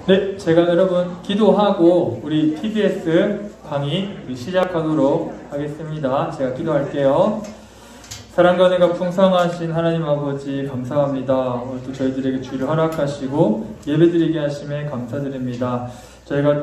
네, 제가 여러분 기도하고 우리 PBS 강의 시작하도록 하겠습니다. 제가 기도할게요. 사랑과 은혜가 풍성하신 하나님 아버지 감사합니다. 오늘도 저희들에게 주를 허락하시고 예배드리게 하심에 감사드립니다. 저희가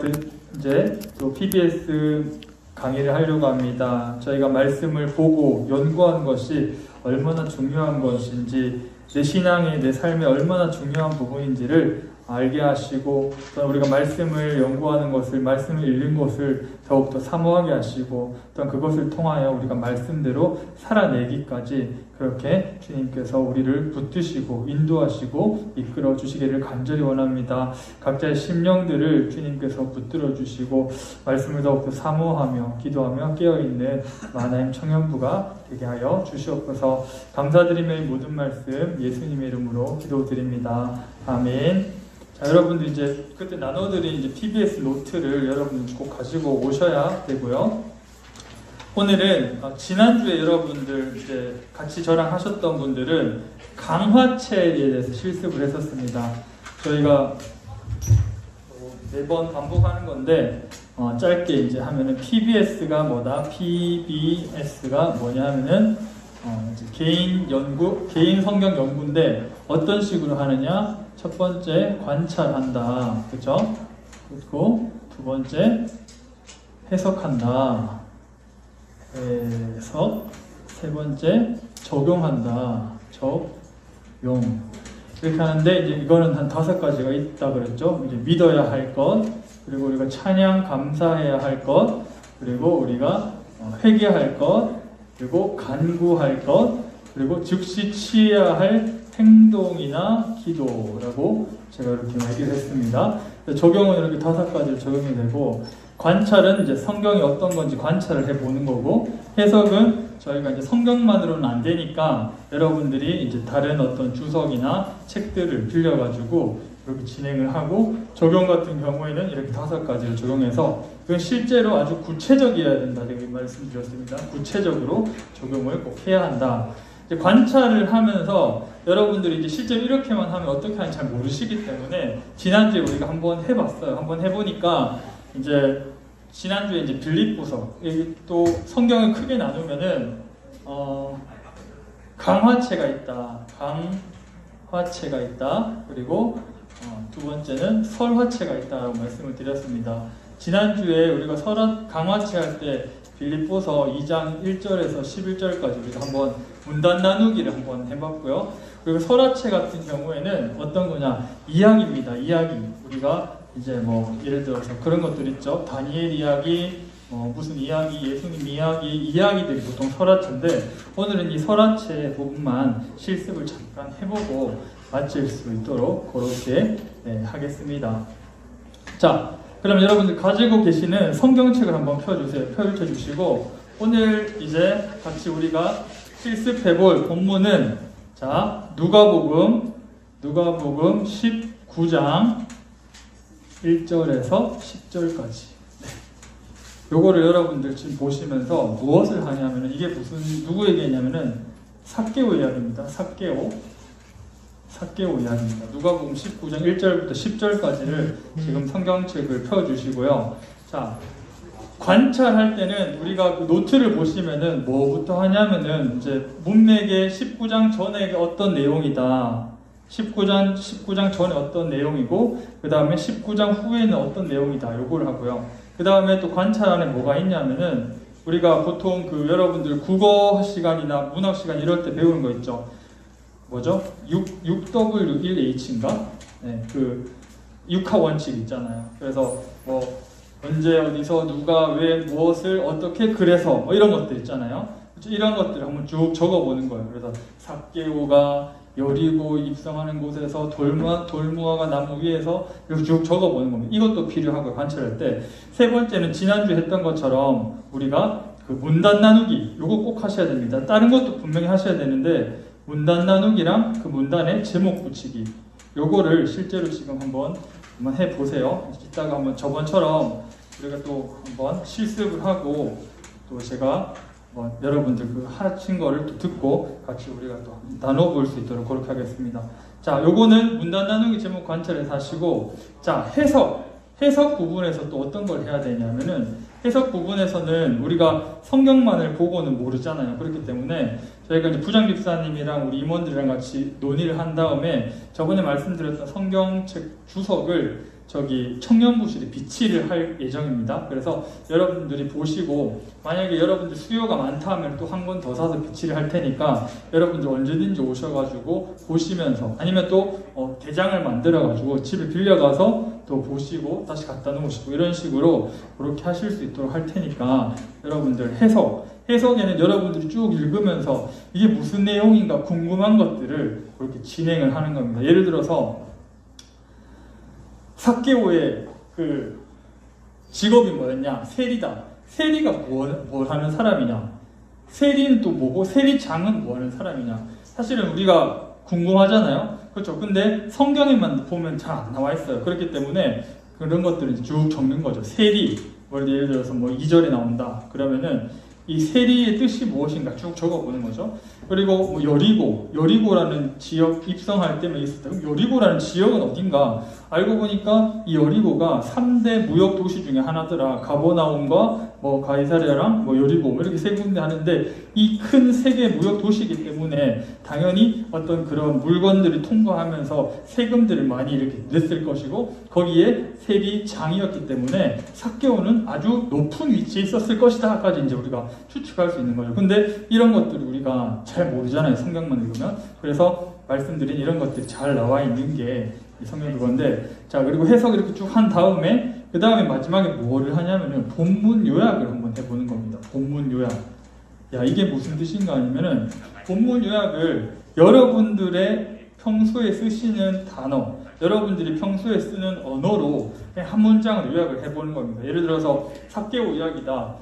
이제 또 PBS 강의를 하려고 합니다. 저희가 말씀을 보고 연구하는 것이 얼마나 중요한 것인지, 내 신앙의, 내 삶에 얼마나 중요한 부분인지를 알게 하시고, 또 우리가 말씀을 연구하는 것을, 말씀을 읽는 것을 더욱더 사모하게 하시고, 또 그것을 통하여 우리가 말씀대로 살아내기까지 그렇게 주님께서 우리를 붙드시고 인도하시고 이끌어 주시기를 간절히 원합니다. 각자의 심령들을 주님께서 붙들어 주시고 말씀을 더욱더 사모하며 기도하며 깨어있는 마나임 청년부가 되게 하여 주시옵소서. 감사드리며 이 모든 말씀 예수님의 이름으로 기도드립니다. 아멘. 자, 여러분들 이제 그때 나눠드린 이제 PBS 노트를 여러분들 꼭 가지고 오셔야 되고요. 오늘은 지난주에 여러분들 이제 같이 저랑 하셨던 분들은 강화체에 대해서 실습을 했었습니다. 저희가 매번 반복하는 건데 짧게 이제 하면은 PBS가 뭐다? PBS가 뭐냐 하면은 이제 개인 성경 연구인데 어떤 식으로 하느냐? 첫 번째 관찰한다, 그렇죠? 그리고 두 번째 해석한다, 해석. 세 번째 적용한다, 적용. 이렇게 하는데 이제 이거는 한 5가지가 있다 그랬죠. 이제 믿어야 할 것, 그리고 우리가 찬양 감사해야 할 것, 그리고 우리가 회개할 것, 그리고 간구할 것, 그리고 즉시 취해야 할 행동이나 기도라고 제가 이렇게 얘기를 했습니다. 적용은 이렇게 5가지를 적용이 되고, 관찰은 이제 성경이 어떤 건지 관찰을 해보는 거고, 해석은 저희가 이제 성경만으로는 안 되니까 여러분들이 이제 다른 어떤 주석이나 책들을 빌려가지고 이렇게 진행을 하고, 적용 같은 경우에는 이렇게 5가지를 적용해서 그건 실제로 아주 구체적이어야 된다 이렇게 말씀드렸습니다. 구체적으로 적용을 꼭 해야 한다. 이제 관찰을 하면서 여러분들이 이제 실제로 이렇게만 하면 어떻게 하는지 잘 모르시기 때문에 지난주에 우리가 한번 해봤어요. 한번 해보니까 이제 지난주에 이제 빌립보서, 여기 또 성경을 크게 나누면은 강화체가 있다, 강화체가 있다, 그리고 두 번째는 설화체가 있다라고 말씀을 드렸습니다. 지난주에 우리가 강화체 할 때 빌립보서 2장 1절에서 11절까지 우리가 한번 문단 나누기를 한번 해봤고요. 그리고 설화체 같은 경우에는 어떤 거냐? 이야기입니다. 이야기. 우리가 이제 뭐 예를 들어서 그런 것들 있죠. 다니엘 이야기, 무슨 이야기, 예수님 이야기들이 보통 설화체인데, 오늘은 이 설화체 부분만 실습을 잠깐 해보고 마칠 수 있도록 그렇게 하겠습니다. 자, 그럼 여러분들 가지고 계시는 성경책을 한번 펼쳐주시고, 오늘 이제 같이 우리가 실습해볼 본문은, 자, 누가복음 19장 1절에서 10절까지. 요거를 여러분들 지금 보시면서 무엇을 하냐면은, 이게 누구 얘기냐면은 삭개오 이야기입니다. 삭개오 이야기입니다. 누가복음 19장 1절부터 10절까지를 지금 성경책을 펴주시고요. 자, 관찰할 때는 우리가 그 노트를 보시면은 뭐부터 하냐면은 이제 문맥의 19장 전에 어떤 내용이다, 19장 전에 어떤 내용이고, 그 다음에 19장 후에는 어떤 내용이다, 요걸 하고요. 그 다음에 또 관찰 안에 뭐가 있냐면은, 우리가 보통 그 여러분들 국어 시간이나 문학 시간 이럴 때 배우는 거 있죠. 뭐죠? 6W1H인가? 네, 그 육하 원칙 있잖아요. 그래서 뭐 언제 어디서 누가 왜 무엇을 어떻게 그래서 뭐 이런 것들 있잖아요. 이런 것들을 한번 쭉 적어보는 거예요. 그래서 삭개오가 여리고 입성하는 곳에서 돌무화과 나무 위에서 이렇게 쭉 적어보는 겁니다. 이것도 필요하고 관찰할 때. 세 번째는 지난주에 했던 것처럼 우리가 그 문단 나누기, 요거 꼭 하셔야 됩니다. 다른 것도 분명히 하셔야 되는데 문단 나누기랑 그 문단에 제목 붙이기, 요거를 실제로 지금 한번 해보세요. 이따가 한번 저번처럼 우리가 또 한번 실습을 하고, 또 제가 여러분들 그 하신 거를 또 듣고 같이 우리가 또 나눠볼 수 있도록 그렇게 하겠습니다. 자, 요거는 문단 나누기 제목 관찰에서 하시고, 자, 해석 부분에서 또 어떤 걸 해야 되냐면은, 해석 부분에서는 우리가 성경만을 보고는 모르잖아요. 그렇기 때문에 저희가 이제 부장 집사님이랑 우리 임원들이랑 같이 논의를 한 다음에 저번에 말씀드렸던 성경책 주석을 저기 청년부실에 비치를 할 예정입니다. 그래서 여러분들이 보시고 만약에 여러분들 수요가 많다 하면 또 한 권 더 사서 비치를 할 테니까 여러분들 언제든지 오셔가지고 보시면서 아니면 또 대장을 만들어가지고 집에 빌려가서 또 보시고 다시 갖다 놓으시고 이런 식으로 그렇게 하실 수 있도록 할 테니까 여러분들 해석에는 여러분들이 쭉 읽으면서 이게 무슨 내용인가 궁금한 것들을 그렇게 진행을 하는 겁니다. 예를 들어서 삭개오의 그 직업이 뭐였냐? 세리다. 세리가 뭘 하는 사람이냐? 세리는 또 뭐고 세리장은 뭐 하는 사람이냐? 사실은 우리가 궁금하잖아요. 그렇죠. 근데 성경에만 보면 잘 안 나와 있어요. 그렇기 때문에 그런 것들을 쭉 적는 거죠. 세리. 예를 들어서 뭐 2절에 나온다. 그러면은 이 세리의 뜻이 무엇인가 쭉 적어보는 거죠. 그리고 뭐 여리고라는 지역 입성할 때만 있었다. 그럼 여리고라는 지역은 어딘가? 알고 보니까 이 여리고가 3대 무역 도시 중에 하나더라. 가버나움과 뭐 가이사랴랑 뭐 여리고 이렇게 세 군데 하는데 이 큰 세계 무역 도시이기 때문에 당연히 어떤 그런 물건들이 통과하면서 세금들을 많이 이렇게 냈을 것이고 거기에 세리장이었기 때문에 삭개오는 아주 높은 위치에 있었을 것이다까지 이제 우리가 추측할 수 있는 거죠. 근데 이런 것들을 우리가 잘 모르잖아요. 성경만 읽으면. 그래서 말씀드린 이런 것들이 잘 나와 있는 게 성경 그건데, 자, 그리고 해석 이렇게 쭉 한 다음에 그 다음에 마지막에 뭐를 하냐면은 본문 요약을 한번 해보는 겁니다. 본문 요약. 야, 이게 무슨 뜻인가 하면은 본문 요약을 여러분들의 평소에 쓰시는 단어, 여러분들이 평소에 쓰는 언어로 그냥 한 문장으로 요약을 해보는 겁니다. 예를 들어서 삭개오 이야기다.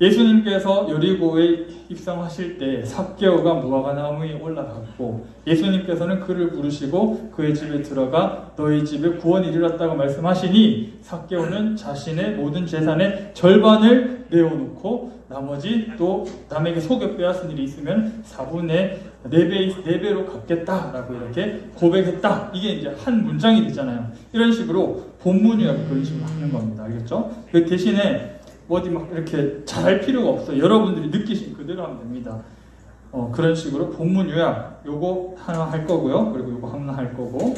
예수님께서 여리고에 입성하실 때 삭개오가 무화과나무에 올라갔고 예수님께서는 그를 부르시고 그의 집에 들어가 너희 집에 구원이 이르렀다고 말씀하시니 삭개오는 자신의 모든 재산의 절반을 내어놓고 나머지 또 남에게 속여 빼앗은 일이 있으면 4분의 4배로 갚겠다라고 이렇게 고백했다. 이게 이제 한 문장이 되잖아요. 이런 식으로 본문 요약을 그런 식으로 하는 겁니다. 알겠죠? 그 대신에 어디 막 이렇게 잘할 필요가 없어요. 여러분들이 느끼신 그대로 하면 됩니다. 그런 식으로 본문 요약 요거 하나 할 거고요. 그리고 요거 하나 할 거고,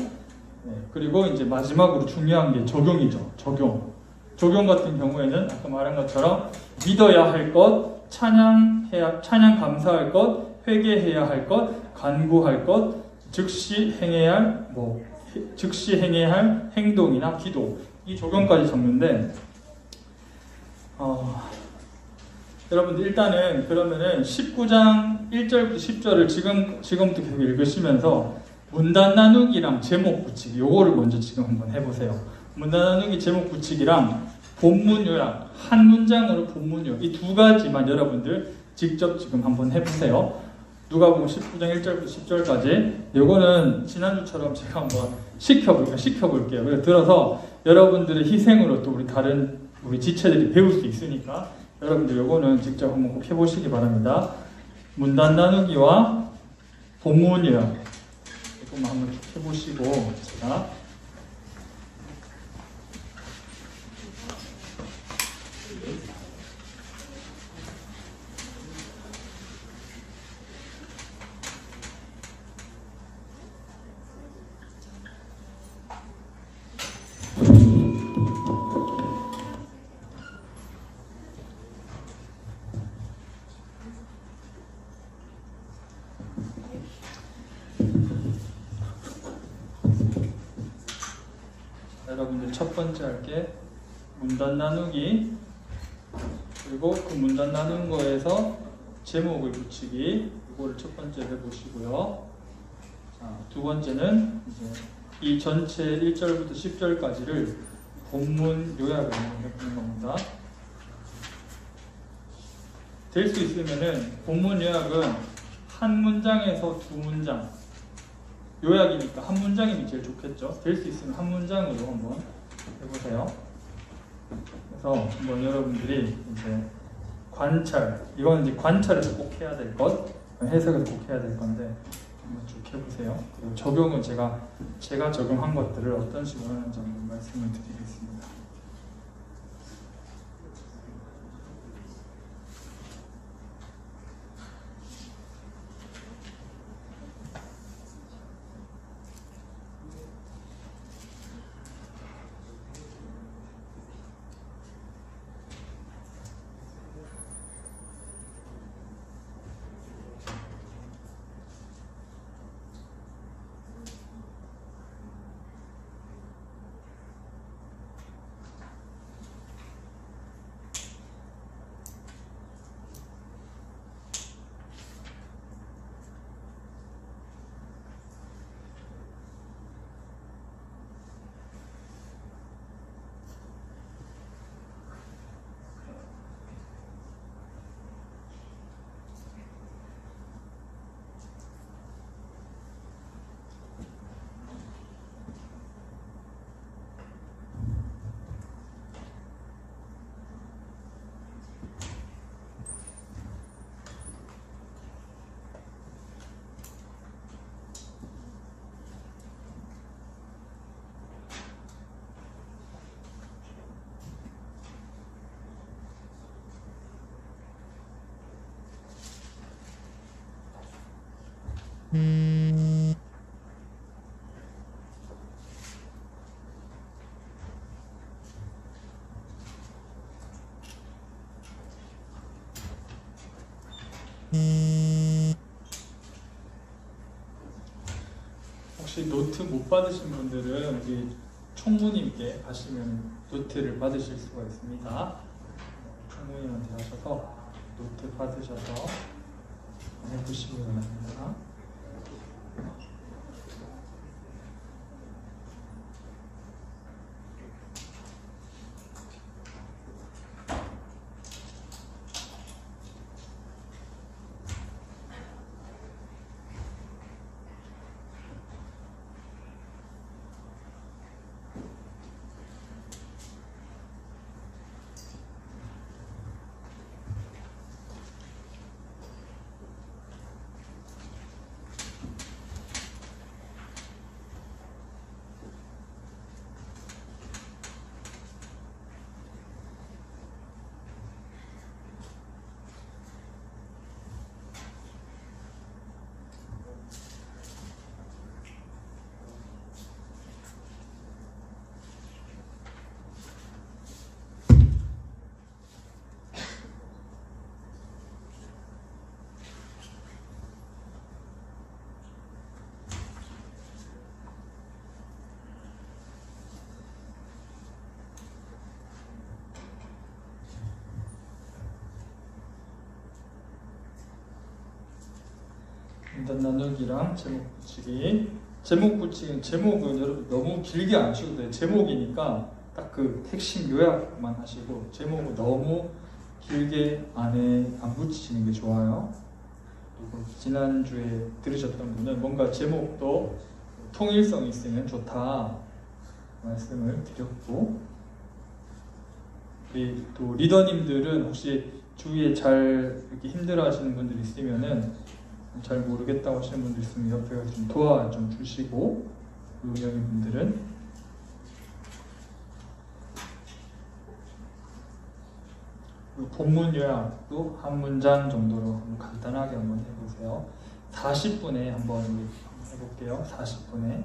네, 그리고 이제 마지막으로 중요한 게 적용이죠. 적용 같은 경우에는 아까 말한 것처럼 믿어야 할 것, 찬양 감사할 것, 회개해야 할 것, 간구할 것, 즉시 행해야 할 행동이나 기도, 이 적용까지 적는데. 여러분들 일단은 그러면은 19장 1절부터 10절을 지금부터 계속 읽으시면서 문단 나누기랑 제목 붙이기 요거를 먼저 지금 한번 해보세요. 문단 나누기 제목 붙이기랑 본문 요약, 한 문장으로 본문 요약, 이 두 가지만 여러분들 직접 지금 한번 해보세요. 누가복음 19장 1절부터 10절까지. 요거는 지난주처럼 제가 한번 시켜볼게요. 그래서 들어서 여러분들의 희생으로 또 우리 지체들이 배울 수 있으니까 여러분들 요거는 직접 한번 꼭 해보시기 바랍니다. 문단 나누기와 본문 요약 이것만 한번 쭉 해보시고 제가 여러분들 첫 번째 할게 문단 나누기, 그리고 그 문단 나눈 거에서 제목을 붙이기, 이거를 첫 번째 해보시고요. 자, 두 번째는 이제 이 전체 1절부터 10절까지를 본문 요약을 해보는 겁니다. 될 수 있으면은 본문 요약은 한 문장에서 두 문장, 요약이니까 한 문장이면 제일 좋겠죠. 될 수 있으면 한 문장으로 한번 해보세요. 그래서 한번 여러분들이 이제 관찰, 이건 이제 관찰에서 꼭 해야 될 것, 해석에서 꼭 해야 될 건데 한번 쭉 해보세요. 그리고 적용은 제가 적용한 것들을 어떤 식으로 하는지 한번 말씀을 드리겠습니다. 혹시 노트 못 받으신 분들은 우리 총무님께 가시면 노트를 받으실 수가 있습니다. 총무님한테 가셔서 노트 받으셔서 해보시기 바랍니다. 인단 나누기랑 제목 붙이기. 제목 붙이기는 제목은 여러분 너무 길게 안 하셔도 돼요. 제목이니까 딱 그 핵심 요약만 하시고 제목은 너무 길게 안 붙이시는 게 좋아요. 그리고 지난주에 들으셨던 분은 뭔가 제목도 통일성이 있으면 좋다 말씀을 드렸고, 우리 또 리더님들은 혹시 주위에 잘 이렇게 힘들어하시는 분들이 있으면은 잘 모르겠다고 하시는 분들 있으면 옆에 가서 좀 도와 좀 주시고, 운영인 분들은 본문 요약도 한 문장 정도로 한번 간단하게 한번 해보세요. 40분에 한번 해볼게요. 40분에.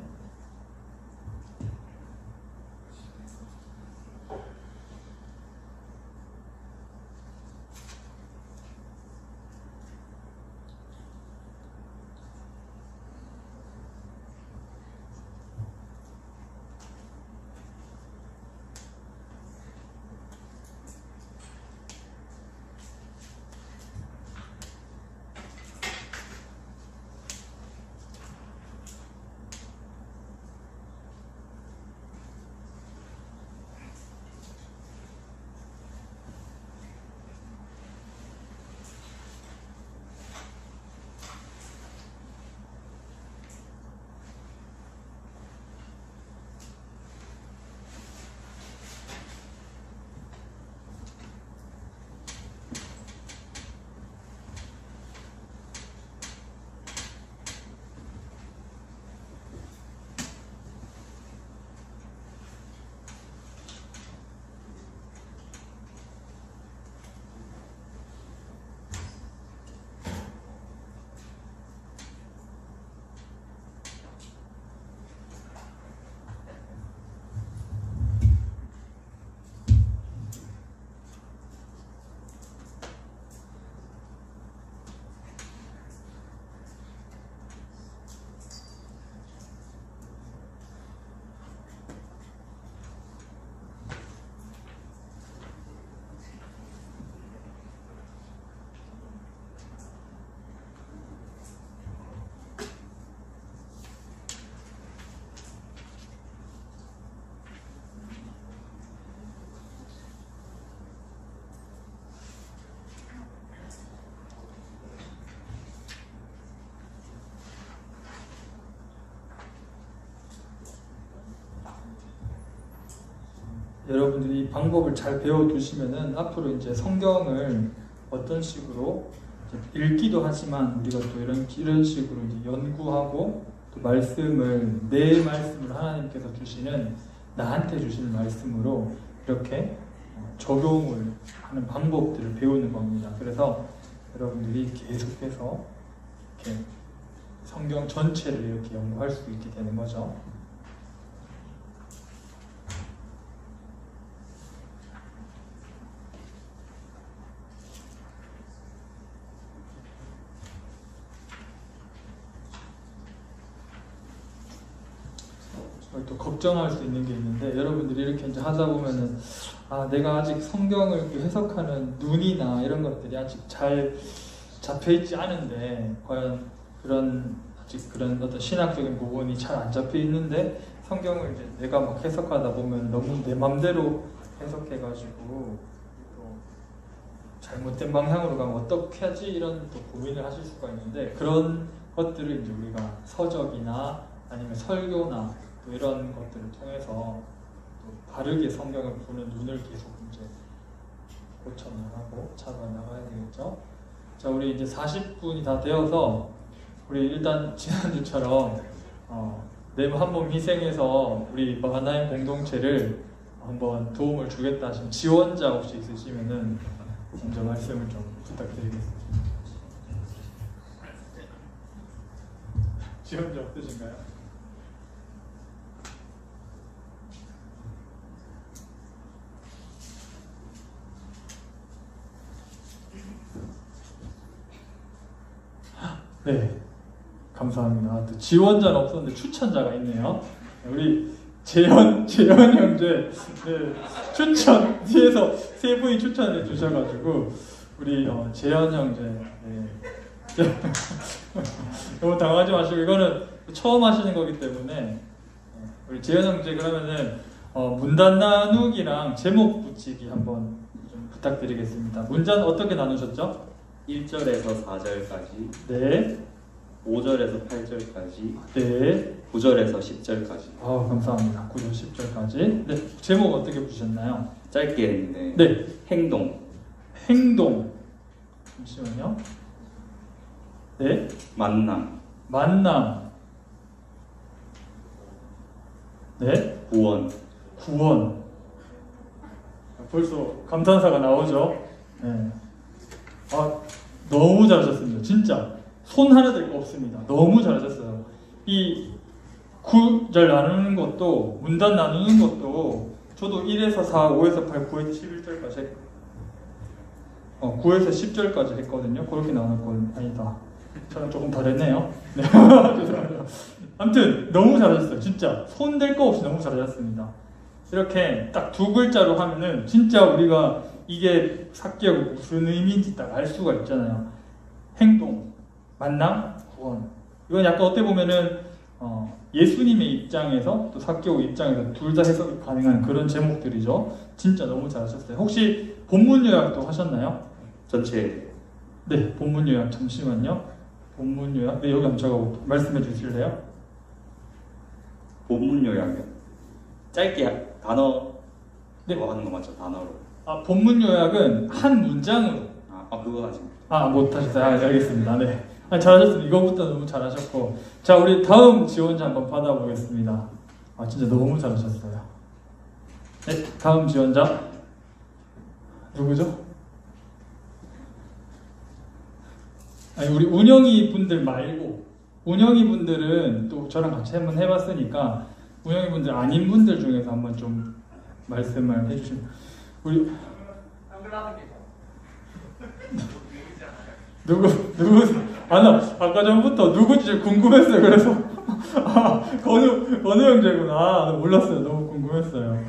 여러분들이 이 방법을 잘 배워두시면은 앞으로 이제 성경을 어떤 식으로 이제 읽기도 하지만 우리가 또 이런 식으로 이제 연구하고 또 말씀을 내 말씀을 하나님께서 주시는 나한테 주시는 말씀으로 이렇게 적용을 하는 방법들을 배우는 겁니다. 그래서 여러분들이 계속해서 이렇게 성경 전체를 이렇게 연구할 수 있게 되는 거죠. 또 걱정할 수 있는 게 있는데 여러분들이 이렇게 이제 하다 보면은 내가 아직 성경을 해석하는 눈이나 이런 것들이 아직 잘 잡혀 있지 않은데 과연 아직 그런 어떤 신학적인 부분이 잘 안 잡혀 있는데 성경을 이제 내가 막 해석하다 보면 너무 내 맘대로 해석해가지고 또 잘못된 방향으로 가면 어떻게 하지 이런 또 고민을 하실 수가 있는데 그런 것들을 이제 우리가 서적이나 아니면 설교나 또 이런 것들을 통해서 또 바르게 성경을 보는 눈을 계속 이제 고쳐나가고 잡아나가야 되겠죠. 자, 우리 이제 40분이 다 되어서 우리 일단 지난주처럼 내 한 몸 희생해서 우리 하나님 공동체를 한번 도움을 주겠다 하시면 지원자 혹시 있으시면은 먼저 말씀을 좀 부탁드리겠습니다. 지원자 없으신가요? 네, 감사합니다. 또 지원자는 없었는데 추천자가 있네요. 우리 재현 형제 추천 뒤에서 세 분이 추천해 주셔가지고 우리 재현 형제 너무 당하지 마시고 이거는 처음 하시는 거기 때문에 우리 재현 형제 그러면은 문단 나누기랑 제목 붙이기 한번 좀 부탁드리겠습니다. 문단 어떻게 나누셨죠? 1절에서 4절까지, 네, 5절에서 8절까지, 네, 9절에서 10절까지. 감사합니다. 9절 10절까지. 네, 제목 어떻게 붙이셨나요? 짧게 했는데 네, 행동, 잠시만요. 네, 만남, 네, 구원. 벌써 감탄사가 나오죠. 네. 너무 잘하셨습니다. 진짜 손 하나 될 거 없습니다. 너무 잘하셨어요. 이 9절 나누는 것도 문단 나누는 것도 저도 1에서 4, 5에서 8, 9에서 11절까지 했고 9에서 10절까지 했거든요. 그렇게 나눴거든요. 아니다. 저는 조금 다르네요. 네. 죄송합니다. 아무튼 너무 잘하셨어요. 진짜 손 댈 거 없이 너무 잘하셨습니다. 이렇게 딱 두 글자로 하면은 진짜 우리가 이게 사기하고 무슨 의미인지 딱 알 수가 있잖아요. 행동, 만남, 구원. 이건 약간 어떻게 보면은 예수님의 입장에서 또 사기하고 입장에서 둘 다 해석이 가능한 그런 제목들이죠. 진짜 너무 잘하셨어요. 혹시 본문 요약도 하셨나요? 전체. 네, 본문 요약 잠시만요. 본문 요약. 네, 여기 한번 적어 말씀해 주실래요? 본문 요약이요. 짧게 단어 네. 하는 거 맞죠? 단어로. 본문 요약은 한 문장으로. 그거 하지. 못하셨어요. 알겠습니다. 네. 잘하셨습니다. 이거부터 너무 잘하셨고. 자, 우리 다음 지원자 한번 받아보겠습니다. 진짜 너무 잘하셨어요. 네, 다음 지원자. 누구죠? 우리 운영이 분들 말고, 운영이 분들은 또 저랑 같이 한번 해봤으니까, 운영이 분들 아닌 분들 중에서 한번 좀 말씀을 해주시면. 우리 누구 아까 전부터 누구지 궁금했어요. 그래서 건우 형제구나. 몰랐어요. 너무 궁금했어요.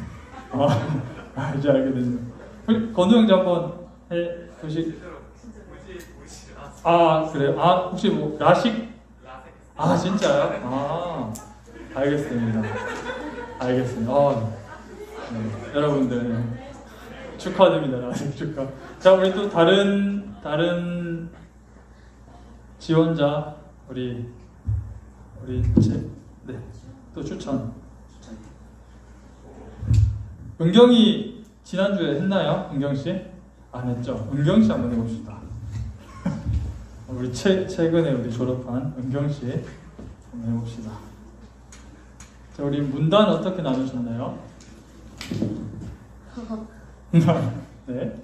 이제 알게 됐네요. 건우 형제 한번 해보시. 그래요? 혹시 뭐 라식? 진짜요? 알겠습니다. 네. 여러분들 축하드립니다. 축하. 자, 우리 또 다른 지원자 또 추천. 은경이 지난주에 했나요? 은경씨? 안 했죠? 은경씨 한번 해봅시다. 우리 최근에 우리 졸업한 은경씨 한번 해봅시다. 자, 우리 문단 어떻게 나누셨나요? 네.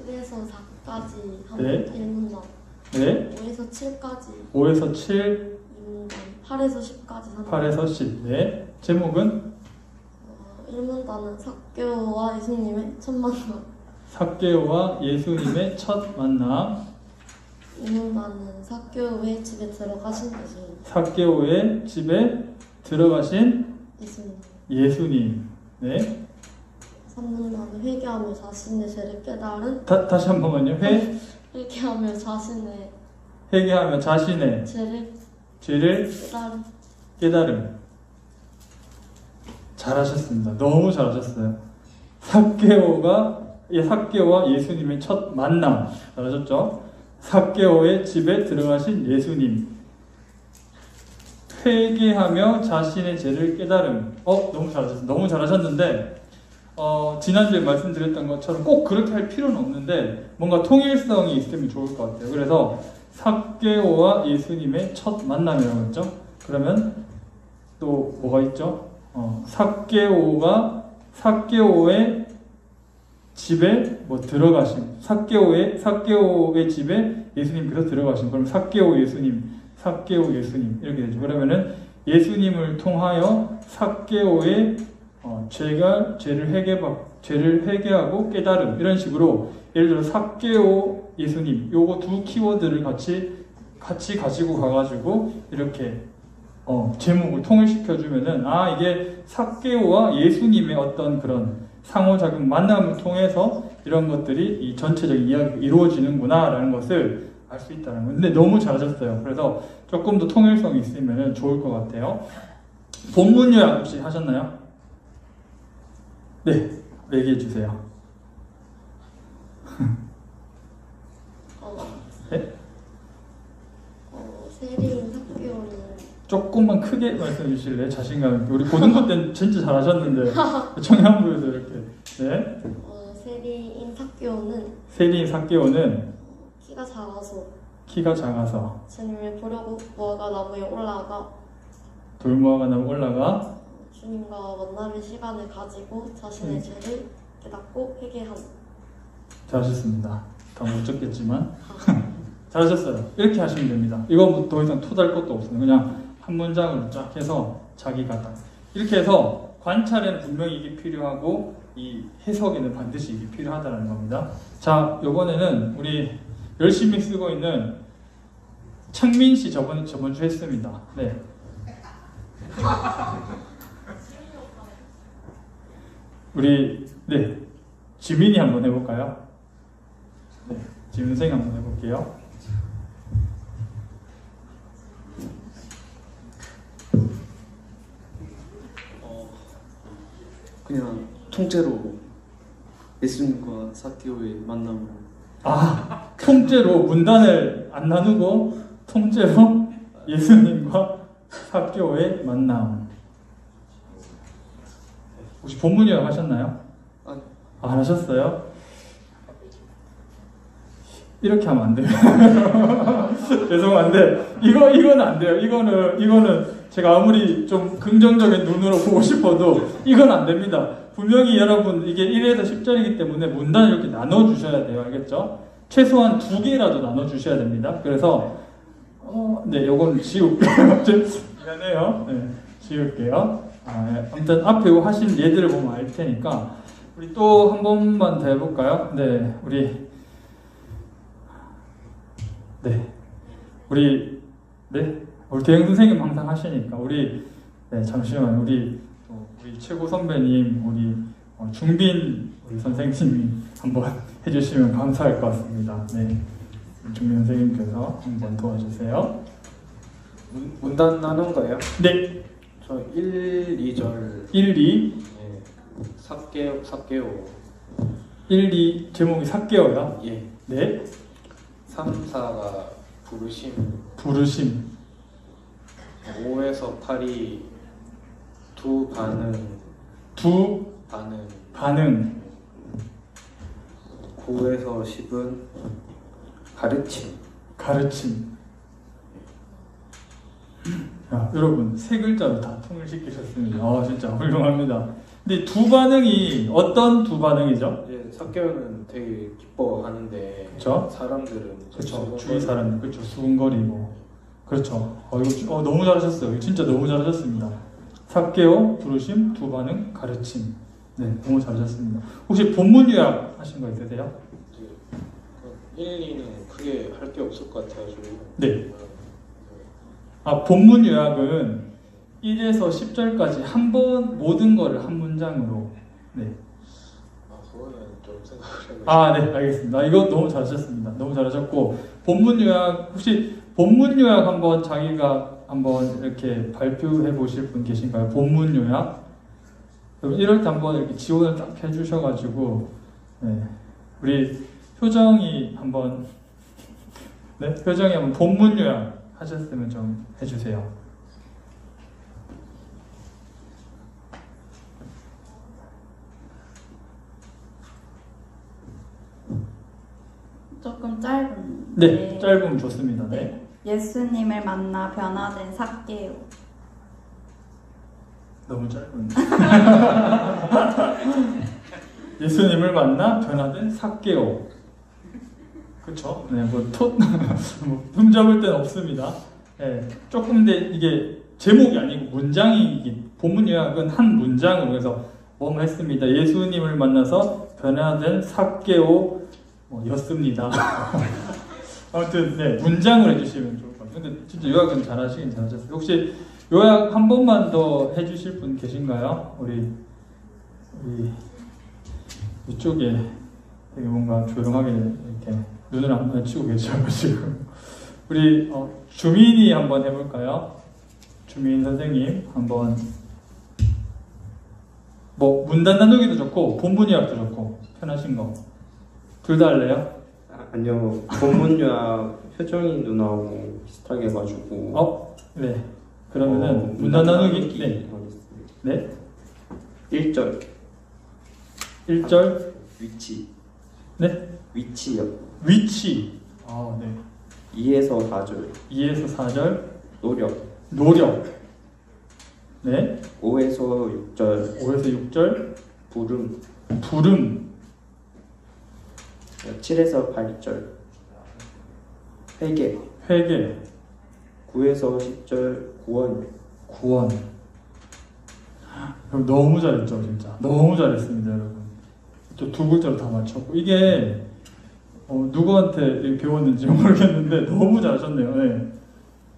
1에서 4까지 한 네. 1문단, 네. 5에서 7까지 5에서 7, 2문단, 8에서 10까지 3문단. 8에서 10. 네. 제목은 1문단은 삭개오와 예수님의 첫 만남, 삭개오와 예수님의 첫 만남. 2문단은 삭개오의 집에 들어가신 예수님, 삭개오의 집에 들어가신 예수님. 예수님. 네. 3문단은 회개하며 자신의 죄를 깨달은, 다시 한 번만요. 회개하며 자신의 회개하며 자신의 죄를 죄를 깨달은. 깨달음. 잘하셨습니다. 너무 잘하셨어요. 삭개오와 예수님의 첫 만남. 잘하셨죠? 삭개오의 집에 들어가신 예수님. 회개하며 자신의 죄를 깨달음. 너무 잘하셨어요. 너무 잘하셨는데 지난주에 말씀드렸던 것처럼 꼭 그렇게 할 필요는 없는데 뭔가 통일성이 있으면 좋을 것 같아요. 그래서 삭개오와 예수님의 첫 만남이라고 했죠. 그러면 또 뭐가 있죠? 삭개오의 집에 들어가심. 삭개오의 집에 예수님께서 들어가심. 그럼 삭개오 예수님 이렇게 되죠. 그러면은 예수님을 통하여 삭개오의 죄를 회개하고 깨달음, 이런 식으로 예를 들어 삭개오 예수님 요거 두 키워드를 같이 가지고 가가지고 이렇게 제목을 통일시켜 주면은 이게 삭개오와 예수님의 어떤 그런 상호작용 만남을 통해서 이런 것들이 이 전체적인 이야기가 이루어지는구나라는 것을 알 수 있다는 거예요. 근데 너무 잘하셨어요. 그래서 조금 더 통일성이 있으면 좋을 것 같아요. 본문 요약 혹시 하셨나요? 네, 얘기해 주세요. 네? 세리인 삭개오는 조금만 크게 말씀해 주실래요? 자신감 있게. 우리 고등부 때는 진짜 잘하셨는데 청양부에서 이렇게. 네. 세리인 삭개오는 키가 작아서 주님을 보려고 무화과 나무에 올라가 돌무화과 나무 올라가 주님과 만남의 시간을 가지고 자신의 죄를 깨닫고 회개한. 잘하셨습니다. 더 못 적겠지만 잘하셨어요. 이렇게 하시면 됩니다. 이거 뭐 더 이상 토달 것도 없어요. 그냥 한 문장으로 쫙 해서 자기가 다 이렇게 해서 관찰에는 분명히 이게 필요하고 이 해석에는 반드시 이게 필요하다는 겁니다. 자, 이번에는 우리 열심히 쓰고 있는 창민 씨 저번 주 했습니다. 네. 우리 지민이 한번 해볼까요? 네, 지민 선생님 한번 해볼게요. 그냥 통째로 예수님과 삭개오의 만남으로. 통째로 문단을 안 나누고 통째로 예수님과 삭개오의 만남. 혹시 본문 요약 하셨나요? 안 하셨어요? 이렇게 하면 안 돼요. 죄송한데 이거는 안 돼요. 이거는 제가 아무리 좀 긍정적인 눈으로 보고 싶어도 이건 안 됩니다. 분명히 여러분 이게 1에서 10절이기 때문에 문단을 이렇게 나눠 주셔야 돼요. 알겠죠? 최소한 2개라도 나눠 주셔야 됩니다. 그래서 요건 지울게요. 미안해요. 네, 지울게요. 아무튼 앞에 하신 예들을 보면 알 테니까 우리 또 한 번만 더 해볼까요? 우리 대행 선생님 항상 하시니까 잠시만 우리 최고 선배님 우리 중빈 우리 선생님이 한번 해주시면 감사할 것 같습니다. 네, 중빈 선생님께서 한번 도와주세요. 문단 나눈 거예요? 네. 저 1, 2절 1, 2 삭개오 1, 2 제목이 삭개오요? 예. 네. 3, 4가 부르심 5에서 8이 두 반응 두 반응. 9에서 10은 가르침. 야, 여러분 세 글자로 다 통일시키셨습니다. 진짜 훌륭합니다. 근데 두 반응이 어떤 두 반응이죠? 이제 사케오는 되게 기뻐하는데 그쵸? 사람들은 그렇죠. 주위 사람들 그렇죠. 수근거리고 그렇죠. 이거 너무 잘하셨어요. 이거 진짜 너무 잘하셨습니다. 삭개오, 부르심, 두 반응, 가르침. 네, 너무 잘하셨습니다. 혹시 본문 요약 하신 거 있으세요? 1, 2는 크게 할 게 없을 것 같아가지고. 네. 본문 요약은 1에서 10절까지 한 번 모든 거를 한 문장으로. 네. 그거는 좀 생각을 해봐야지. 네, 알겠습니다. 이거 너무 잘하셨습니다. 너무 잘하셨고 본문 요약 혹시 본문 요약 한번 자기가 한번 이렇게 발표해 보실 분 계신가요? 본문 요약? 그럼 이럴 때 한번 이렇게 지원을 딱 해주셔가지고 네. 우리 효정이 한번 효정이 한번 본문 요약 하셨으면 좀 해주세요. 조금 짧은. 네, 짧으면 좋습니다. 네. 예수님을 만나 변화된 삭개오. 너무 짧은데. 예수님을 만나 변화된 삭개오. 그렇죠? 네, 뭐 흠잡을 데는 없습니다. 네, 조금 근데 이게 제목이 아니고 문장이 이게 본문 요약은 한 문장으로 해서 뭐 했습니다. 예수님을 만나서 변화된 삭개오 였습니다. 아무튼 네, 문장을 해주시면 좋을 것 같아요. 근데 진짜 요약은 잘하시긴 잘하셨어요. 혹시 요약 한 번만 더 해주실 분 계신가요? 우리 이쪽에 되게 뭔가 조용하게 이렇게 눈을 안 맞추고 계셔가지고 우리 주민이 한번 해볼까요? 주민 선생님 한번 뭐 문단 나누기도 좋고 본문 요약도 좋고 편하신 거 둘 다 할래요? 아니요, 본문 요약 효정이 누나하고 비슷하게 해가지고. 네. 그러면은 문단 나누기. 네. 네. 1절 1절 위치. 네. 위치요. 위치. 네. 2에서 4절 2에서 4절 노력. 네. 5에서 6절 5에서 6절 부름. 7에서 8절 회개 9에서 10절 구원. 너무 잘했죠, 진짜. 너무 잘했습니다, 여러분. 또 두 글자로 다 맞췄고 이게 누구한테 배웠는지 모르겠는데 너무 잘하셨네요. 네.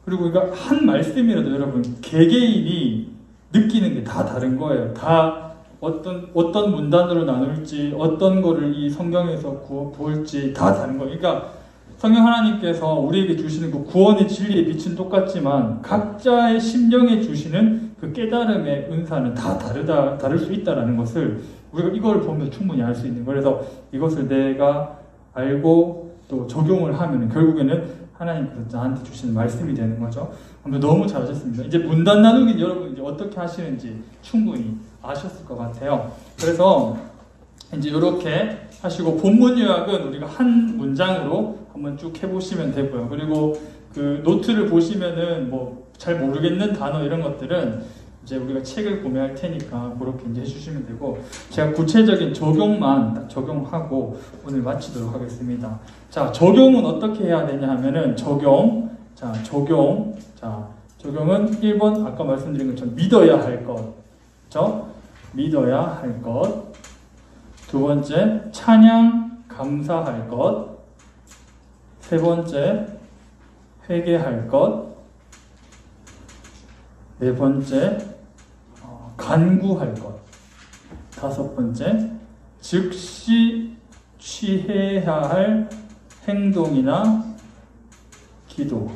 그리고 그러니까 한 말씀이라도 여러분 개개인이 느끼는 게 다 다른 거예요. 다 어떤 문단으로 나눌지 어떤 거를 이 성경에서 구할지 다 다른 거예요. 그러니까 성경 하나님께서 우리에게 주시는 그 구원의 진리의 빛은 똑같지만 각자의 심령에 주시는 그 깨달음의 은사는 다 다를 수 있다는 것을 우리가 이걸 보면 충분히 알 수 있는 거예요. 그래서 이것을 내가 알고 또 적용을 하면 결국에는 하나님께서 나한테 주시는 말씀이 되는 거죠. 아무튼 너무 잘하셨습니다. 이제 문단 나누기는 여러분 이제 어떻게 하시는지 충분히 아셨을 것 같아요. 그래서 이제 이렇게 하시고 본문 요약은 우리가 한 문장으로 한번 쭉 해보시면 되고요. 그리고 그 노트를 보시면은 뭐 잘 모르겠는 단어 이런 것들은 이제 우리가 책을 구매할 테니까 그렇게 이제 해주시면 되고 제가 구체적인 적용만 딱 적용하고 오늘 마치도록 하겠습니다. 자, 적용은 어떻게 해야 되냐 하면은 적용은 1번 아까 말씀드린 것처럼 믿어야 할 것, 그렇죠? 믿어야 할 것. 두 번째 찬양 감사할 것. 세 번째 회개할 것. 네 번째 간구할 것. 다섯 번째 즉시 취해야 할 행동이나 기도.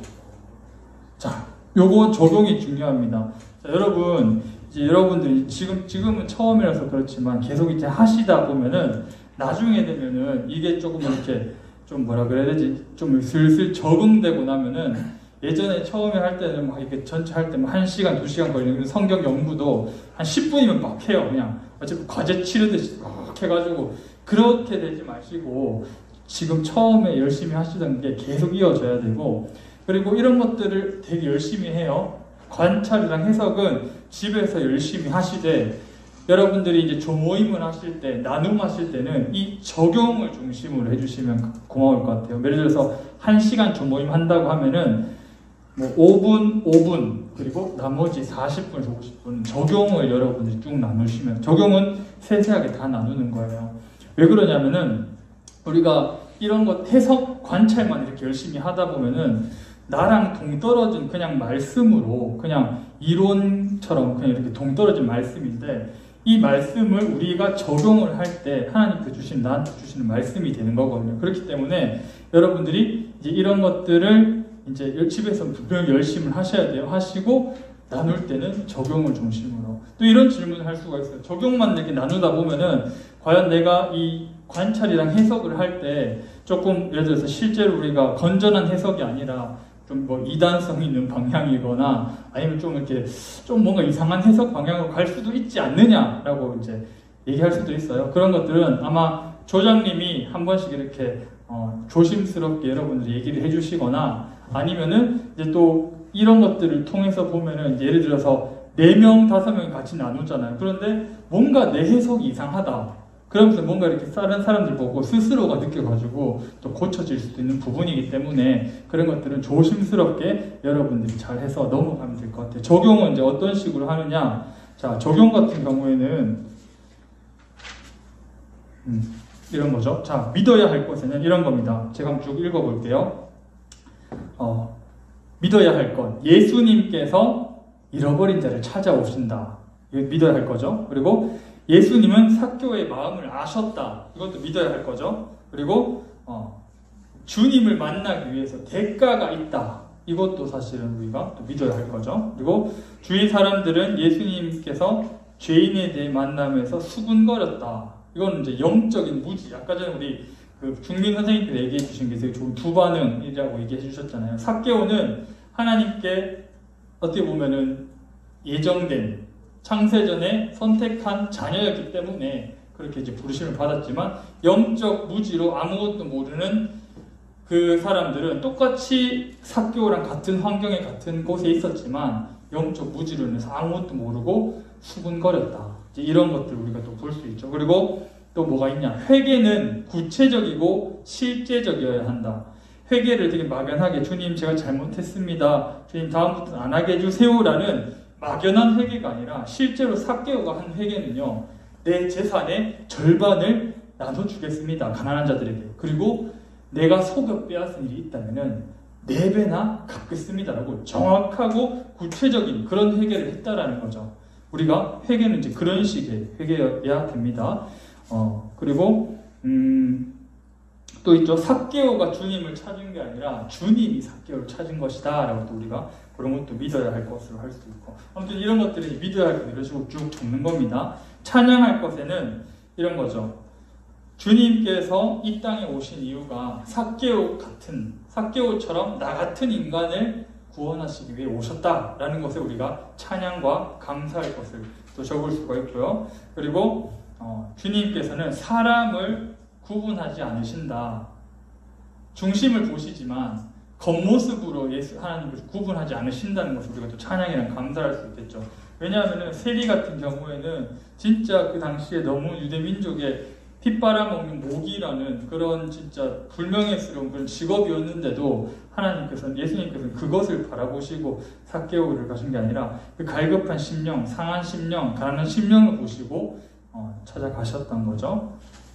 자, 요거 적용이 중요합니다. 자, 여러분 이제 여러분들이 지금은 처음이라서 그렇지만 계속 이제 하시다 보면은 나중에 되면은 이게 조금 이렇게 좀 뭐라 그래야 되지? 좀 슬슬 적응되고 나면은 예전에 처음에 할 때는 막 이렇게 전체 할 때 막 1시간, 2시간 걸리는 성경 연구도 한 10분이면 막 해요. 그냥 어차피 과제 치르듯이 막 해가지고 그렇게 되지 마시고 지금 처음에 열심히 하시던 게 계속 이어져야 되고 그리고 이런 것들을 되게 열심히 해요. 관찰이랑 해석은 집에서 열심히 하시되 여러분들이 이제 조모임을 하실 때, 나눔하실 때는 이 적용을 중심으로 해주시면 고마울 것 같아요. 예를 들어서 1시간 조모임 한다고 하면은 뭐 5분, 그리고 나머지 40분에서 50분 적용을 여러분들이 쭉 나누시면 적용은 세세하게 다 나누는 거예요. 왜 그러냐면은 우리가 이런 것 해석, 관찰만 이렇게 열심히 하다 보면은 나랑 동떨어진 그냥 말씀으로 그냥 이론처럼 그냥 이렇게 동떨어진 말씀인데 이 말씀을 우리가 적용을 할 때 하나님께 주신 나한테 주시는 말씀이 되는 거거든요. 그렇기 때문에 여러분들이 이제 이런 것들을 이제 집에서 분명히 열심히 하셔야 돼요. 하시고 나눌 때는 적용을 중심으로. 또 이런 질문을 할 수가 있어요. 적용만 이렇게 나누다 보면은 과연 내가 이 관찰이랑 해석을 할 때 조금 예를 들어서 실제로 우리가 건전한 해석이 아니라 좀 뭐 이단성 있는 방향이거나 아니면 좀 이렇게 좀 뭔가 이상한 해석 방향으로 갈 수도 있지 않느냐라고 이제 얘기할 수도 있어요. 그런 것들은 아마 조장님이 한 번씩 이렇게 조심스럽게 여러분들이 얘기를 해주시거나 아니면은 이제 또 이런 것들을 통해서 보면은 이제 예를 들어서 4명, 5명이 같이 나누잖아요. 그런데 뭔가 내 해석이 이상하다. 그러면서 뭔가 이렇게 다른 사람들 보고 스스로가 느껴가지고 또 고쳐질 수도 있는 부분이기 때문에 그런 것들은 조심스럽게 여러분들이 잘 해서 넘어가면 될 것 같아요. 적용은 이제 어떤 식으로 하느냐. 자, 적용 같은 경우에는 이런 거죠. 자, 믿어야 할 것에는 이런 겁니다. 제가 한번 쭉 읽어볼게요. 믿어야 할 것. 예수님께서 잃어버린 자를 찾아오신다. 이거 믿어야 할 거죠. 그리고 예수님은 삭개오의 마음을 아셨다. 이것도 믿어야 할 거죠. 그리고 주님을 만나기 위해서 대가가 있다. 이것도 사실은 우리가 또 믿어야 할 거죠. 그리고 주위 사람들은 예수님께서 죄인에 대해 만나면서 수군거렸다. 이건 이제 영적인 무지. 아까 전에 우리 그 중민 선생님께서 얘기해 주신 게 되게 좋은 두 반응이라고 얘기해 주셨잖아요. 삭개오는 하나님께 어떻게 보면은 예정된 창세전에 선택한 자녀였기 때문에 그렇게 이제 부르심을 받았지만 영적 무지로 아무것도 모르는 그 사람들은 똑같이 삭개오랑 같은 환경에 같은 곳에 있었지만 영적 무지로 인해서 아무것도 모르고 수군거렸다. 이제 이런 것들 우리가 또 볼 수 있죠. 그리고 또 뭐가 있냐? 회개는 구체적이고 실제적이어야 한다. 회개를 되게 막연하게 주님 제가 잘못했습니다. 주님 다음부터는 안 하게 해주세요라는 막연한 회개가 아니라 실제로 삭개오가 한 회개는요. 내 재산의 절반을 나눠주겠습니다. 가난한 자들에게. 그리고 내가 속여 빼앗은 일이 있다면 4배나 갚겠습니다라고 정확하고 구체적인 그런 회개를 했다라는 거죠. 우리가 회개는 이제 그런 식의 회개여야 됩니다. 그리고 또 있죠. 삭개오가 주님을 찾은 게 아니라 주님이 삭개오를 찾은 것이다 라고 또 우리가 그런 것도 믿어야 할 것으로 할 수도 있고 아무튼 이런 것들이 믿어야 할 것 이런 식으로 쭉 적는 겁니다. 찬양할 것에는 이런 거죠. 주님께서 이 땅에 오신 이유가 삭개오처럼 나 같은 인간을 구원하시기 위해 오셨다라는 것에 우리가 찬양과 감사할 것을 또 적을 수가 있고요. 그리고 주님께서는 사람을 구분하지 않으신다. 중심을 보시지만 겉모습으로 하나님을 구분하지 않으신다는 것을 우리가 또 찬양이랑 감사할 수 있겠죠. 왜냐하면 세리 같은 경우에는 진짜 그 당시에 너무 유대민족의 피 빨아먹는 모기라는 그런 진짜 불명예스러운 그런 직업이었는데도 예수님께서는 그것을 바라보시고 삭개오를 가신 게 아니라 그 갈급한 심령, 상한 심령, 가난한 심령을 보시고 찾아가셨던 거죠.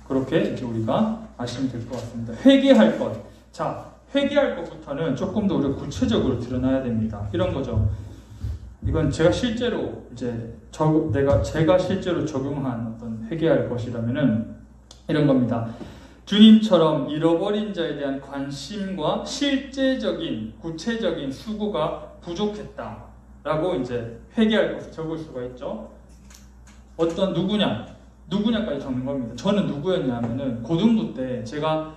그렇게 이제 우리가 아시면 될 것 같습니다. 회개할 것. 자, 회개할 것부터는 조금 더 우리가 구체적으로 드러나야 됩니다. 이런 거죠. 이건 제가 실제로 제가 실제로 적용한 어떤 회개할 것이라면은 이런 겁니다. 주님처럼 잃어버린 자에 대한 관심과 실제적인 구체적인 수고가 부족했다라고 이제 회개할 것을 적을 수가 있죠. 누구냐까지 적는 겁니다. 저는 누구였냐면은 고등부 때 제가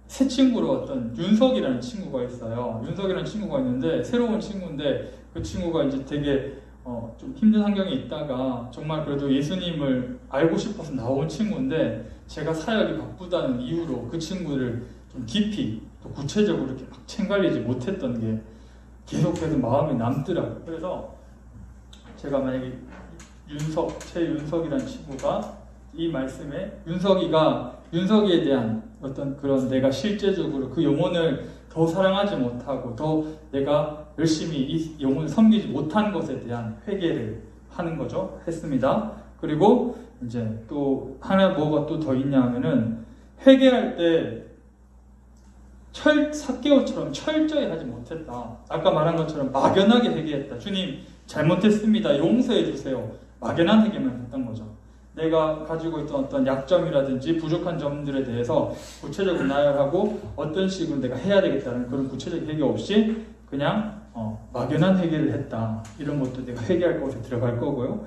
새 친구로 어떤 윤석이라는 친구가 있어요. 윤석이라는 친구가 있는데 새로운 친구인데 그 친구가 이제 되게 좀 힘든 환경에 있다가 정말 그래도 예수님을 알고 싶어서 나온 친구인데 제가 사역이 바쁘다는 이유로 그 친구를 좀 깊이 또 구체적으로 이렇게 막 챙갈리지 못했던 게 계속해서 마음에 남더라고요. 그래서 제가 만약에 최윤석이라는 친구가 이 말씀에 윤석이에 대한 어떤 그런 내가 실제적으로 그 영혼을 더 사랑하지 못하고 더 내가 열심히 이 영혼을 섬기지 못한 것에 대한 회개를 하는 거죠. 했습니다. 그리고 이제 또 하나 뭐가 또 더 있냐 하면은 회개할 때 삭개오처럼 철저히 하지 못했다. 아까 말한 것처럼 막연하게 회개했다. 주님 잘못했습니다. 용서해 주세요. 막연한 회개만 했던 거죠. 내가 가지고 있던 어떤 약점이라든지 부족한 점들에 대해서 구체적으로 나열하고 어떤 식으로 내가 해야 되겠다는 그런 구체적인 회개 없이 그냥 막연한 회개를 했다. 이런 것도 내가 회개할 것에 들어갈 거고요.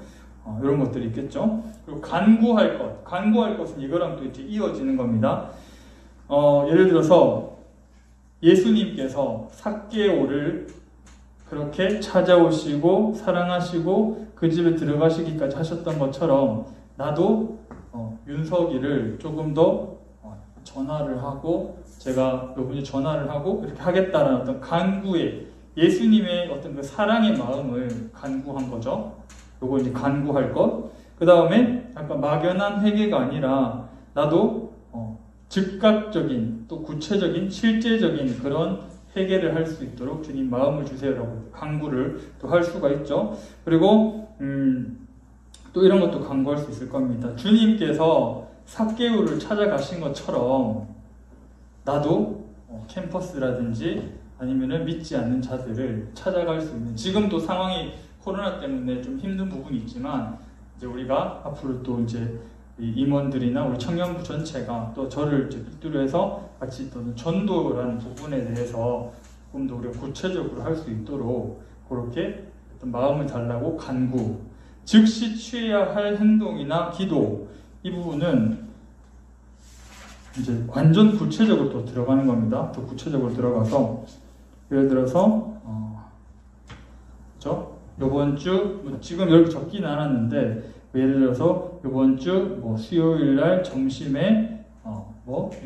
이런 것들이 있겠죠. 그리고 간구할 것은 이거랑 또 이제 이어지는 겁니다. 예를 들어서 예수님께서 삭개오를 그렇게 찾아오시고 사랑하시고 그 집에 들어가시기까지 하셨던 것처럼 나도 윤석이를 조금 더 전화를 하고 제가 요번에 전화를 하고 이렇게 하겠다라는 어떤 간구의 예수님의 어떤 그 사랑의 마음을 간구한 거죠. 요거 이제 간구할 것. 그 다음에 약간 막연한 회개가 아니라 나도 즉각적인 또 구체적인 실제적인 그런 회개를 할 수 있도록 주님 마음을 주세요라고 간구를 또 할 수가 있죠. 그리고 또 이런 것도 간구할 수 있을 겁니다. 주님께서 삭개오를 찾아가신 것처럼 나도 캠퍼스라든지 아니면은 믿지 않는 자들을 찾아갈 수 있는, 지금도 상황이 코로나 때문에 좀 힘든 부분이 있지만 이제 우리가 앞으로 또 이제 임원들이나 우리 청년부 전체가 또 저를 필두로 해서 같이 또 전도라는 부분에 대해서 조금 더 우리가 구체적으로 할 수 있도록 그렇게 어떤 마음을 달라고 간구, 즉시 취해야 할 행동이나 기도, 이 부분은 이제 완전 구체적으로 또 들어가는 겁니다. 또 구체적으로 들어가서 예를 들어서 그렇죠? 요번 주 지금 여기 적기는 않았는데 예를 들어서 요번 주 수요일 날 점심에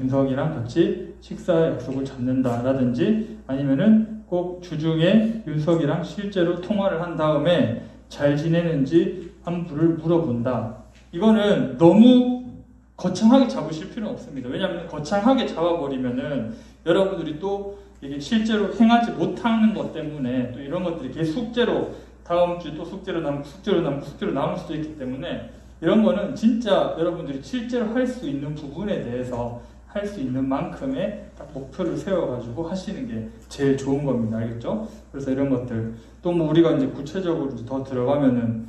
윤석이랑 같이 식사 약속을 잡는다라든지 아니면은 꼭 주중에 윤석이랑 실제로 통화를 한 다음에 잘 지내는지 안부를 물어본다. 이거는 너무 거창하게 잡으실 필요는 없습니다. 왜냐하면 거창하게 잡아버리면은 여러분들이 또 이게 실제로 행하지 못하는 것 때문에 또 이런 것들이 계속 숙제로 다음 주 또 숙제로 남을 수도 있기 때문에 이런 거는 진짜 여러분들이 실제로 할 수 있는 부분에 대해서 할 수 있는 만큼의 딱 목표를 세워가지고 하시는 게 제일 좋은 겁니다. 알겠죠? 그래서 이런 것들 또 우리가 이제 구체적으로 더 들어가면은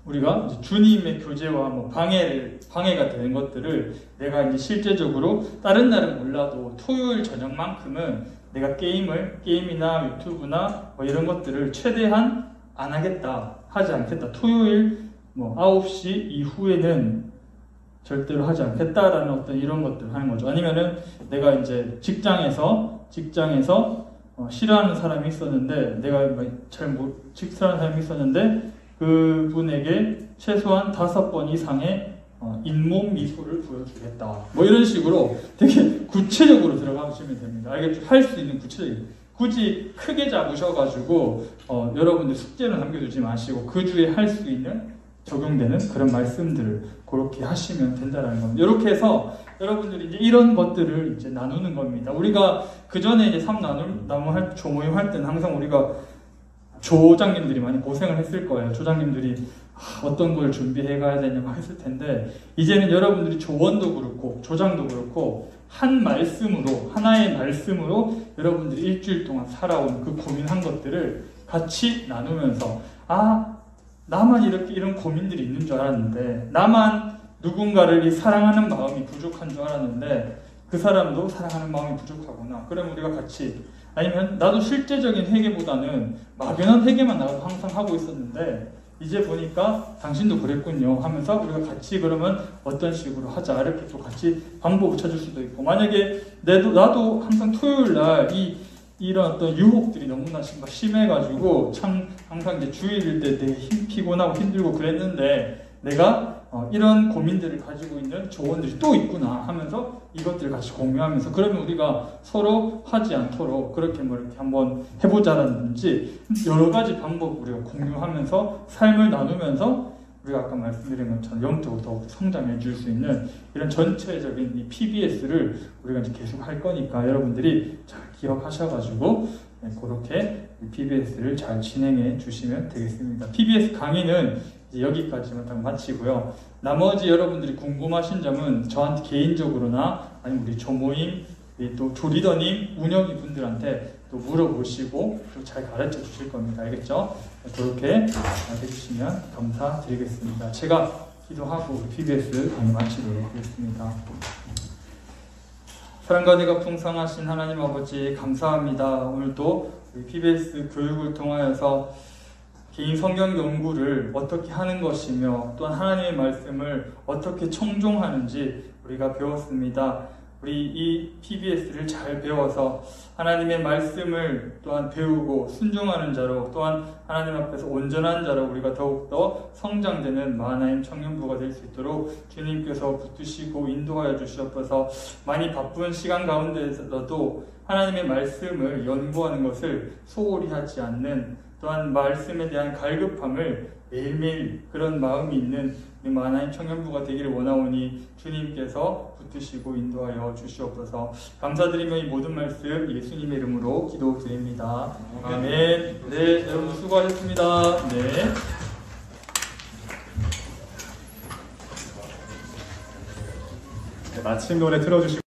우리가 이제 주님의 교제와 방해가 되는 것들을 내가 이제 실제적으로 다른 날은 몰라도 토요일 저녁만큼은 내가 게임이나 유튜브나 이런 것들을 최대한 안 하겠다, 하지 않겠다. 토요일 9시 이후에는 절대로 하지 않겠다라는 어떤 이런 것들을 하는 거죠. 아니면은 내가 이제 직장에서 싫어하는 사람이 있었는데 싫어하는 사람이 있었는데 그분에게 최소한 5번 이상의 잇몸 미소를 보여주겠다. 이런 식으로 되게 구체적으로 들어가시면 됩니다. 알겠죠? 할 수 있는 구체적인. 굳이 크게 잡으셔가지고 여러분들 숙제를 남겨두지 마시고 그 주에 할 수 있는 적용되는 그런 말씀들을 그렇게 하시면 된다는 겁니다. 이렇게 해서 여러분들이 이제 이런 것들을 이제 나누는 겁니다. 우리가 그 전에 이제 조모임 할 때는 항상 우리가 조장님들이 많이 고생을 했을 거예요. 조장님들이 어떤 걸 준비해 가야 되냐고 했을 텐데 이제는 여러분들이 조원도 그렇고 조장도 그렇고 하나의 말씀으로 여러분들이 일주일 동안 살아온 그 고민한 것들을 같이 나누면서 나만 이런 고민들이 있는 줄 알았는데 나만 누군가를 사랑하는 마음이 부족한 줄 알았는데 그 사람도 사랑하는 마음이 부족하구나. 그럼 우리가 같이 아니면 나도 실제적인 회개보다는 막연한 회개만 나도 항상 하고 있었는데 이제 보니까 당신도 그랬군요 하면서 우리가 같이 그러면 어떤 식으로 하자 이렇게 또 같이 방법을 찾을 수도 있고, 만약에 나도 항상 토요일 날 이런 어떤 유혹들이 너무나 심해가지고 참 항상 이제 주일일 때 되게 피곤하고 힘들고 그랬는데 내가 이런 고민들을 가지고 있는 조언들이 또 있구나 하면서 이것들을 같이 공유하면서, 그러면 우리가 서로 하지 않도록 그렇게 뭐 이렇게 한번 해보자라든지 여러 가지 방법을 우리가 공유하면서 삶을 나누면서 우리가 아까 말씀드린 것처럼 영적으로 더욱 성장해 줄 수 있는 이런 전체적인 이 PBS를 우리가 이제 계속 할 거니까 여러분들이 잘 기억하셔가지고 그렇게 PBS를 잘 진행해 주시면 되겠습니다. PBS 강의는 이제 여기까지만 딱 마치고요. 나머지 여러분들이 궁금하신 점은 저한테 개인적으로나 아니면 우리 조모임, 또 조리더님, 운영이 분들한테 또 물어보시고 또 잘 가르쳐 주실 겁니다. 알겠죠? 그렇게 해주시면 감사드리겠습니다. 제가 기도하고 PBS 강의 마치도록 하겠습니다. 사랑과 은혜가 풍성하신 하나님 아버지 감사합니다. 오늘도 PBS 교육을 통하여서 개인 성경 연구를 어떻게 하는 것이며 또한 하나님의 말씀을 어떻게 청종하는지 우리가 배웠습니다. 우리 이 PBS를 잘 배워서 하나님의 말씀을 또한 배우고 순종하는 자로, 또한 하나님 앞에서 온전한 자로 우리가 더욱더 성장되는 마하나임 청년부가 될 수 있도록 주님께서 붙드시고 인도하여 주시옵소서. 많이 바쁜 시간 가운데서도 하나님의 말씀을 연구하는 것을 소홀히 하지 않는, 또한 말씀에 대한 갈급함을 매일매일 그런 마음이 있는 우리 마하나임 청년부가 되기를 원하오니 주님께서 붙드시고 인도하여 주시옵소서. 감사드리며 이 모든 말씀 예수님의 이름으로 기도드립니다. 아멘. 네, 여러분 수고하셨습니다. 네. 마침 노래 틀어주시고